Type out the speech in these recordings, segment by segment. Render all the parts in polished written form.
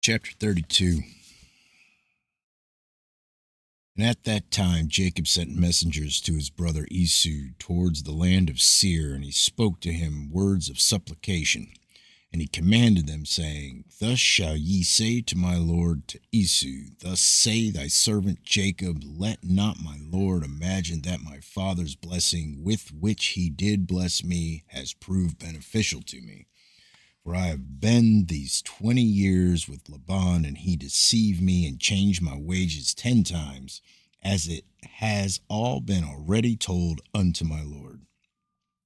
Chapter 32. And at that time Jacob sent messengers to his brother Esau towards the land of Seir, and he spoke to him words of supplication. And he commanded them, saying, Thus shall ye say to my lord to Esau, Thus say thy servant Jacob, Let not my lord imagine that my father's blessing with which he did bless me has proved beneficial to me. For I have been these 20 years with Laban, and he deceived me and changed my wages 10 times, as it has all been already told unto my lord.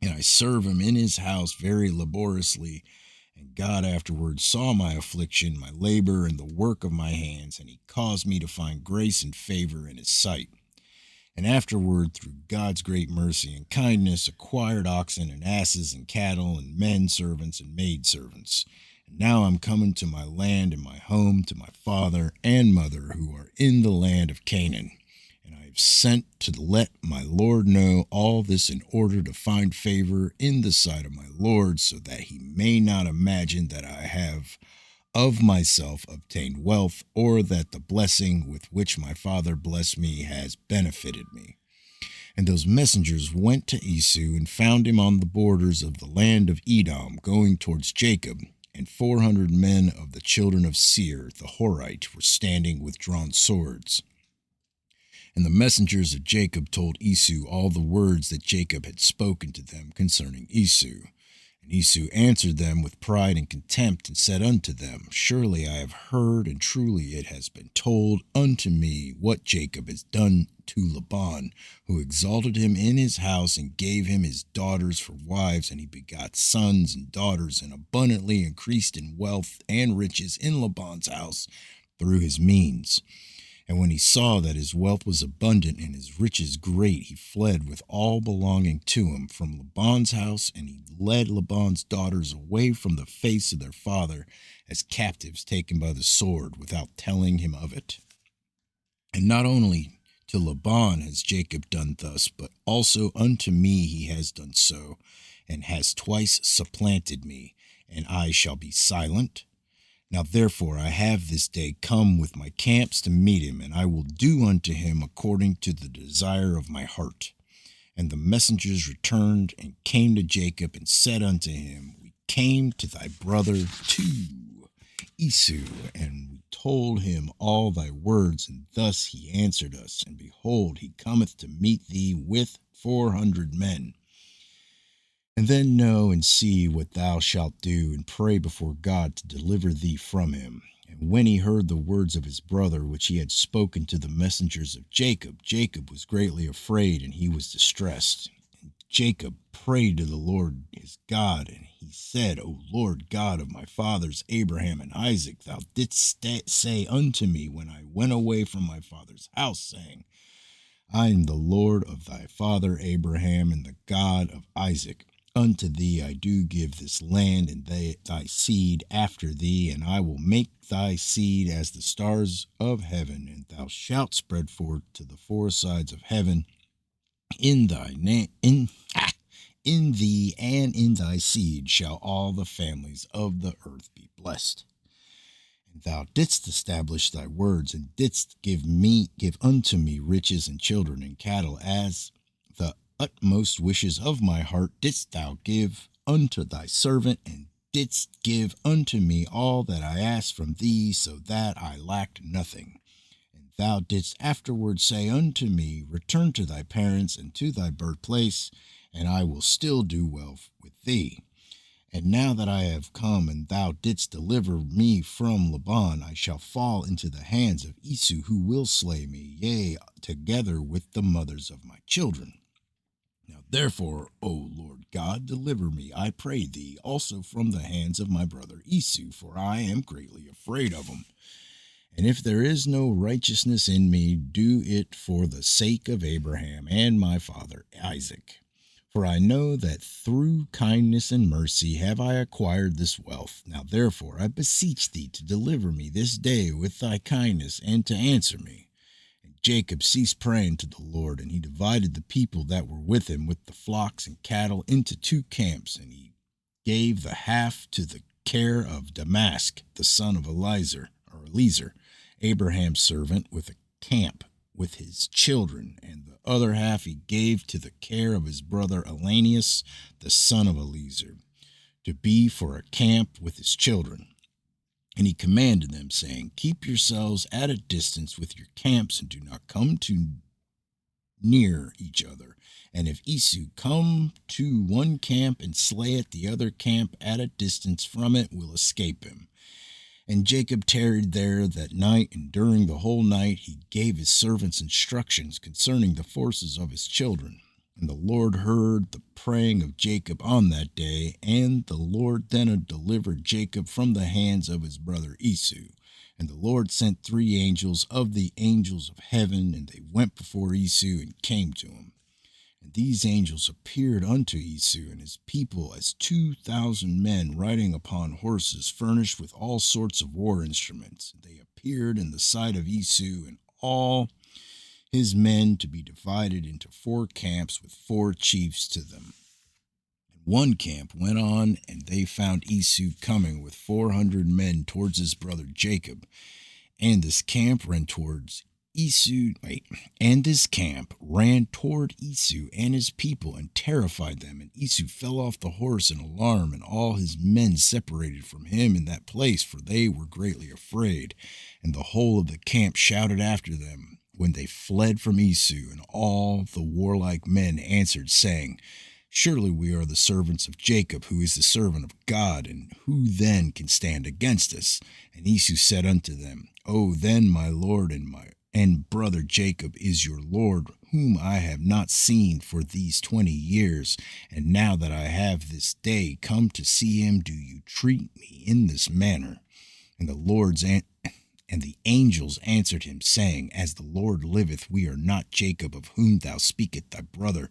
And I serve him in his house very laboriously, and God afterward saw my affliction, my labor, and the work of my hands, and he caused me to find grace and favor in his sight. And afterward, through God's great mercy and kindness, acquired oxen and asses and cattle and men servants and maid servants. And now I'm coming to my land and my home, to my father and mother who are in the land of Canaan. And I have sent to let my Lord know all this in order to find favor in the sight of my Lord, so that he may not imagine that I have of myself obtained wealth, or that the blessing with which my father blessed me has benefited me. And those messengers went to Esau and found him on the borders of the land of Edom, going towards Jacob. And 400 men of the children of Seir, the Horite, were standing with drawn swords. And the messengers of Jacob told Esau all the words that Jacob had spoken to them concerning Esau. And Esau answered them with pride and contempt, and said unto them, Surely I have heard, and truly it has been told unto me what Jacob has done to Laban, who exalted him in his house, and gave him his daughters for wives, and he begot sons and daughters, and abundantly increased in wealth and riches in Laban's house through his means. And when he saw that his wealth was abundant and his riches great, he fled with all belonging to him from Laban's house, and he led Laban's daughters away from the face of their father as captives taken by the sword, without telling him of it. And not only to Laban has Jacob done thus, but also unto me he has done so, and has twice supplanted me, and I shall be silent. Now therefore I have this day come with my camps to meet him, and I will do unto him according to the desire of my heart. And the messengers returned and came to Jacob, and said unto him, We came to thy brother to Esau, and we told him all thy words, and thus he answered us. And behold, he cometh to meet thee with 400 men. And then know and see what thou shalt do, and pray before God to deliver thee from him. And when he heard the words of his brother, which he had spoken to the messengers of Jacob, Jacob was greatly afraid, and he was distressed. And Jacob prayed to the Lord his God, and he said, O Lord God of my fathers Abraham and Isaac, thou didst say unto me when I went away from my father's house, saying, I am the Lord of thy father Abraham, and the God of Isaac. Unto thee I do give this land, and thy seed after thee, and I will make thy seed as the stars of heaven, and thou shalt spread forth to the four sides of heaven. In thee and in thy seed shall all the families of the earth be blessed. And thou didst establish thy words, and didst give unto me riches and children and cattle, as the utmost wishes of my heart didst thou give unto thy servant, and didst give unto me all that I asked from thee, so that I lacked nothing. And thou didst afterward say unto me, Return to thy parents and to thy birthplace, and I will still do well with thee. And now that I have come, and thou didst deliver me from Laban, I shall fall into the hands of Esau, who will slay me, yea, together with the mothers of my children. Now therefore, O Lord God, deliver me, I pray thee, also from the hands of my brother Esau, for I am greatly afraid of him. And if there is no righteousness in me, do it for the sake of Abraham and my father Isaac. For I know that through kindness and mercy have I acquired this wealth. Now therefore I beseech thee to deliver me this day with thy kindness, and to answer me. And Jacob ceased praying to the Lord, and he divided the people that were with him with the flocks and cattle into 2 camps, and he gave the half to the care of Damascus, the son of Eliezer, Eliezer, Abraham's servant, with a camp with his children, and the other half he gave to the care of his brother Elanius, the son of Eliezer, to be for a camp with his children. And he commanded them, saying, Keep yourselves at a distance with your camps, and do not come too near each other. And if Esau come to one camp and slay it, the other camp at a distance from it will escape him. And Jacob tarried there that night, and during the whole night he gave his servants instructions concerning the forces of his children. And the Lord heard the praying of Jacob on that day, and the Lord then delivered Jacob from the hands of his brother Esau. And the Lord sent 3 angels of the angels of heaven, and they went before Esau and came to him. And these angels appeared unto Esau and his people as 2,000 men riding upon horses, furnished with all sorts of war instruments. They appeared in the sight of Esau and all his men to be divided into 4 camps with 4 chiefs to them. And one camp went on, and they found Esau coming with 400 men towards his brother Jacob. And this camp ran toward Esau and his people, and terrified them. And Esau fell off the horse in alarm, and all his men separated from him in that place, for they were greatly afraid. And the whole of the camp shouted after them when they fled from Esau. And all the warlike men answered, saying, Surely we are the servants of Jacob, who is the servant of God, and who then can stand against us? And Esau said unto them, O then my lord and brother Jacob is your Lord, whom I have not seen for these 20 years. And now that I have this day come to see him, do you treat me in this manner? And the angels answered him, saying, As the Lord liveth, we are not Jacob, of whom thou speakest, thy brother.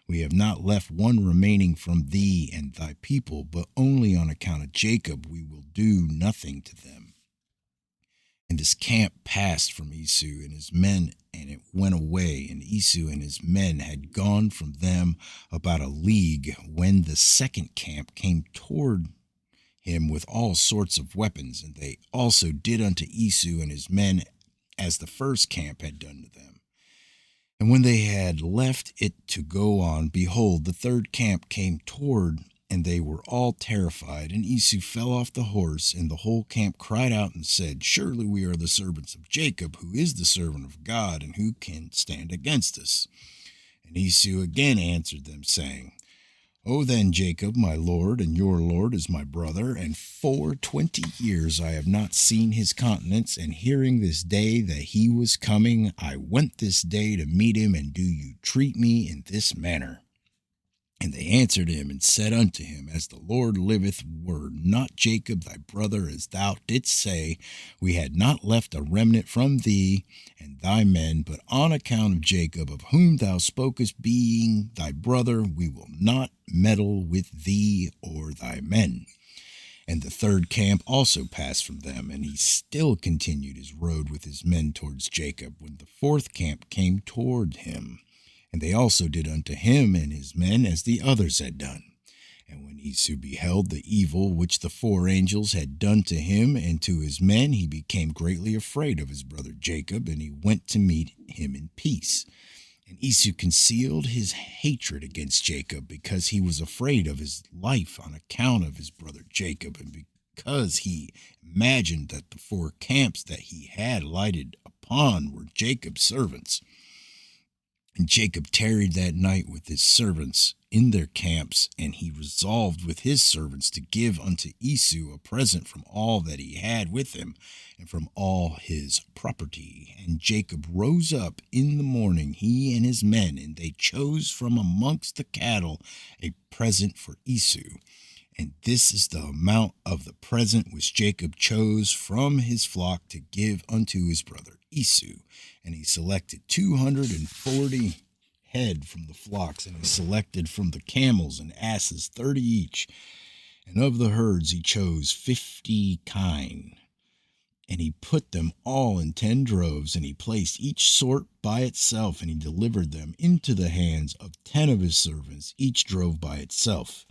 We have not left one remaining from thee and thy people, but only on account of Jacob we will do nothing to them. And this camp passed from Esau and his men, and it went away. And Esau and his men had gone from them about a league, when the second camp came toward him with all sorts of weapons. And they also did unto Esau and his men as the first camp had done to them. And when they had left it to go on, behold, the third camp came toward, and they were all terrified. And Esau fell off the horse, and the whole camp cried out and said, Surely we are the servants of Jacob, who is the servant of God, and who can stand against us? And Esau again answered them, saying, O then, Jacob, my lord, and your lord is my brother, and for 20 years I have not seen his countenance, and hearing this day that he was coming, I went this day to meet him, and do you treat me in this manner? And they answered him and said unto him, As the Lord liveth, were not Jacob thy brother, as thou didst say, we had not left a remnant from thee and thy men, but on account of Jacob, of whom thou spokest, being thy brother, we will not meddle with thee or thy men. And the third camp also passed from them, and he still continued his road with his men towards Jacob, when the fourth camp came toward him. And they also did unto him and his men as the others had done. And when Esau beheld the evil which the 4 angels had done to him and to his men, he became greatly afraid of his brother Jacob, and he went to meet him in peace. And Esau concealed his hatred against Jacob, because he was afraid of his life on account of his brother Jacob, and because he imagined that the 4 camps that he had lighted upon were Jacob's servants. And Jacob tarried that night with his servants in their camps, and he resolved with his servants to give unto Esau a present from all that he had with him, and from all his property. And Jacob rose up in the morning, he and his men, and they chose from amongst the cattle a present for Esau. And this is the amount of the present which Jacob chose from his flock to give unto his brother Esau. And he selected 240 head from the flocks, and he selected from the camels and asses 30 each. And of the herds he chose 50 kine. And he put them all in 10 droves, and he placed each sort by itself, and he delivered them into the hands of 10 of his servants, each drove by itself.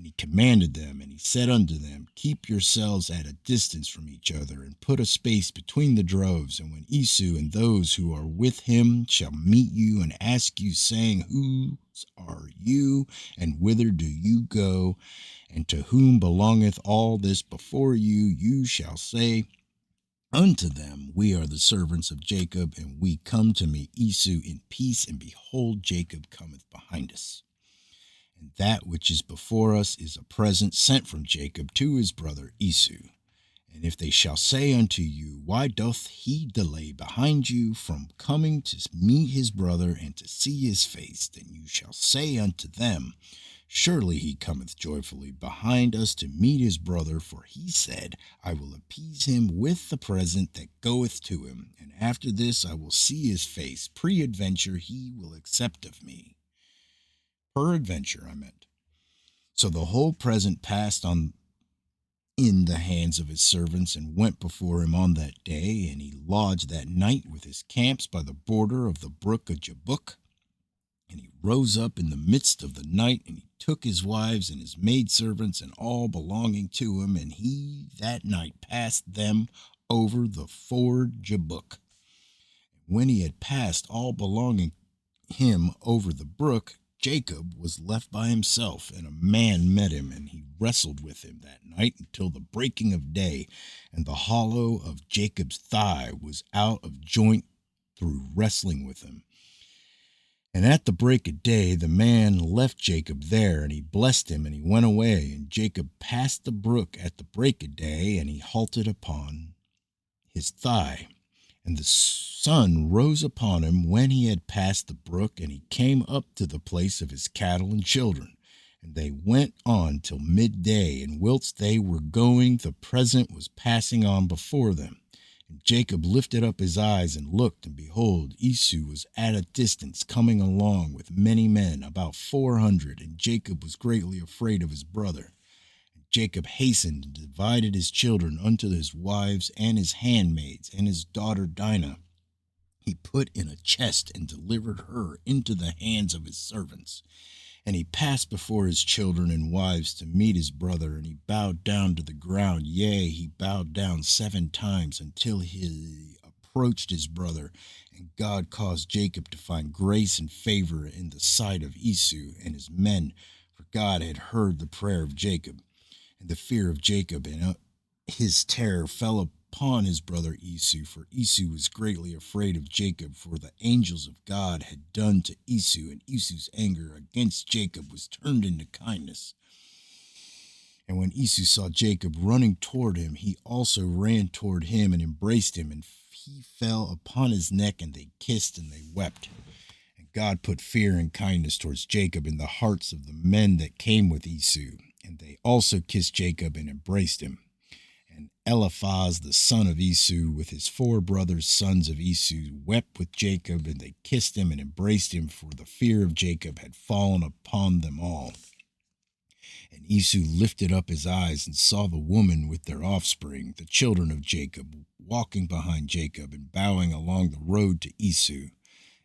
And he commanded them, and he said unto them, Keep yourselves at a distance from each other, and put a space between the droves. And when Esau and those who are with him shall meet you, and ask you, saying, Whose are you, and whither do you go, and to whom belongeth all this before you, you shall say unto them, We are the servants of Jacob, and we come to meet Esau in peace, and behold, Jacob cometh behind us. And that which is before us is a present sent from Jacob to his brother Esau. And if they shall say unto you, Why doth he delay behind you from coming to meet his brother and to see his face? Then you shall say unto them, Surely he cometh joyfully behind us to meet his brother, for he said, I will appease him with the present that goeth to him, and after this I will see his face. Peradventure he will accept of me. Peradventure, I meant. So the whole present passed on in the hands of his servants, and went before him on that day, and he lodged that night with his camps by the border of the brook of Jabbok. And he rose up in the midst of the night, and he took his wives and his maidservants and all belonging to him, and he that night passed them over the ford Jabbok. When he had passed all belonging him over the brook, Jacob was left by himself, and a man met him, and he wrestled with him that night until the breaking of day, and the hollow of Jacob's thigh was out of joint through wrestling with him. And at the break of day the man left Jacob there, and he blessed him, and he went away. And Jacob passed the brook at the break of day, and he halted upon his thigh. And the sun rose upon him when he had passed the brook, and he came up to the place of his cattle and children. And they went on till midday, and whilst they were going, the present was passing on before them. And Jacob lifted up his eyes and looked, and behold, Esau was at a distance coming along with many men, about 400, and Jacob was greatly afraid of his brother. Jacob hastened and divided his children unto his wives and his handmaids and his daughter Dinah. He put in a chest and delivered her into the hands of his servants. And he passed before his children and wives to meet his brother, and he bowed down to the ground. Yea, he bowed down 7 times until he approached his brother. And God caused Jacob to find grace and favor in the sight of Esau and his men, for God had heard the prayer of Jacob. And the fear of Jacob and his terror fell upon his brother Esau, for Esau was greatly afraid of Jacob, for the angels of God had done to Esau, and Esau's anger against Jacob was turned into kindness. And when Esau saw Jacob running toward him, he also ran toward him and embraced him, and he fell upon his neck, and they kissed and they wept. And God put fear and kindness towards Jacob in the hearts of the men that came with Esau. And they also kissed Jacob and embraced him. And Eliphaz the son of Esau with his 4 brothers, sons of Esau, wept with Jacob, and they kissed him and embraced him, for the fear of Jacob had fallen upon them all. And Esau lifted up his eyes and saw the woman with their offspring, the children of Jacob, walking behind Jacob and bowing along the road to Esau.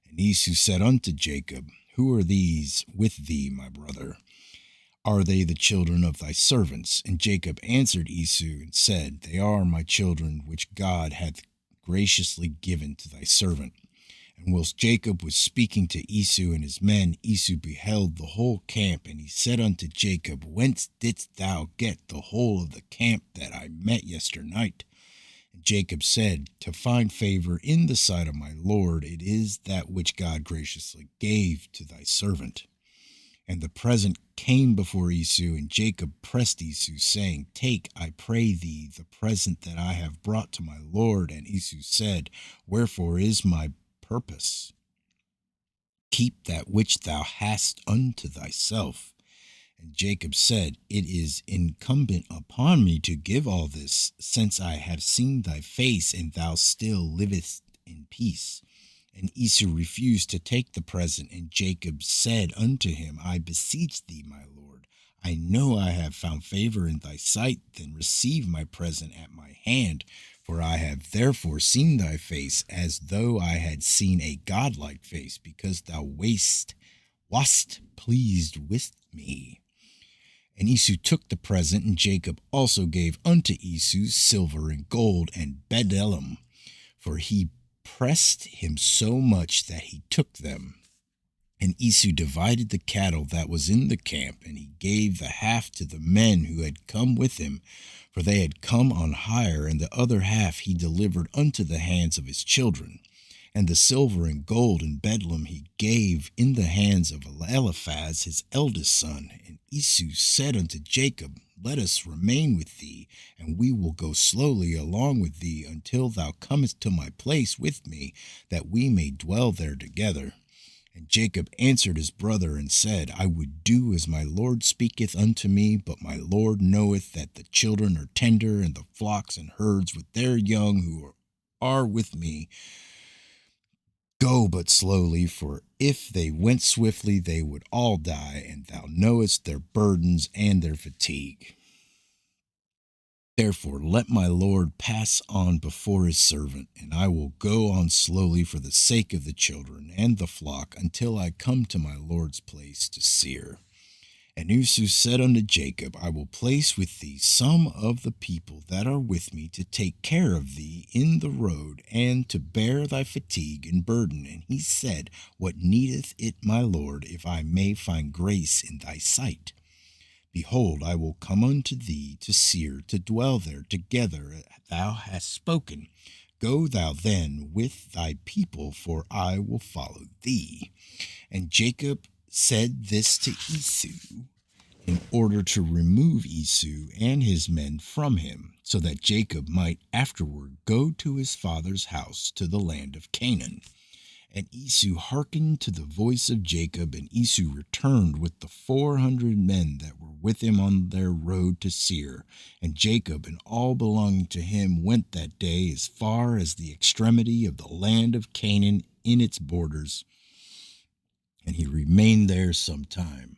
And Esau said unto Jacob, Who are these with thee, my brother? Are they the children of thy servants? And Jacob answered Esau and said, They are my children, which God hath graciously given to thy servant. And whilst Jacob was speaking to Esau and his men, Esau beheld the whole camp, and he said unto Jacob, Whence didst thou get the whole of the camp that I met yesternight? And Jacob said, To find favor in the sight of my Lord, it is that which God graciously gave to thy servant. And the present came before Esau, and Jacob pressed Esau, saying, Take, I pray thee, the present that I have brought to my Lord. And Esau said, Wherefore is my purpose? Keep that which thou hast unto thyself. And Jacob said, It is incumbent upon me to give all this, since I have seen thy face, and thou still livest in peace. And Esau refused to take the present, and Jacob said unto him, I beseech thee, my lord, I know I have found favor in thy sight, then receive my present at my hand, for I have therefore seen thy face, as though I had seen a godlike face, because thou wast pleased with me. And Esau took the present, and Jacob also gave unto Esau silver and gold and bdellium, for he pressed him so much that he took them. And Esau divided the cattle that was in the camp, and he gave the half to the men who had come with him, for they had come on hire, and the other half he delivered unto the hands of his children. And the silver and gold and bdellium he gave in the hands of Eliphaz his eldest son. And Esau said unto Jacob, Let us remain with thee, and we will go slowly along with thee until thou comest to my place with me, that we may dwell there together. And Jacob answered his brother and said, I would do as my Lord speaketh unto me, but my Lord knoweth that the children are tender, and the flocks and herds with their young who are with me go but slowly, for if they went swiftly they would all die, and thou knowest their burdens and their fatigue. Therefore let my Lord pass on before his servant, and I will go on slowly for the sake of the children and the flock, until I come to my Lord's place to Seir. And Esau said unto Jacob, I will place with thee some of the people that are with me to take care of thee in the road, and to bear thy fatigue and burden. And he said, What needeth it, my Lord, if I may find grace in thy sight? Behold, I will come unto thee to Seir, to dwell there together, thou hast spoken. Go thou then with thy people, for I will follow thee. And Jacob said this to Esau, in order to remove Esau and his men from him, so that Jacob might afterward go to his father's house to the land of Canaan. And Esau hearkened to the voice of Jacob, and Esau returned with the 400 men that were with him on their road to Seir. And Jacob and all belonging to him went that day as far as the extremity of the land of Canaan in its borders. And he remained there some time.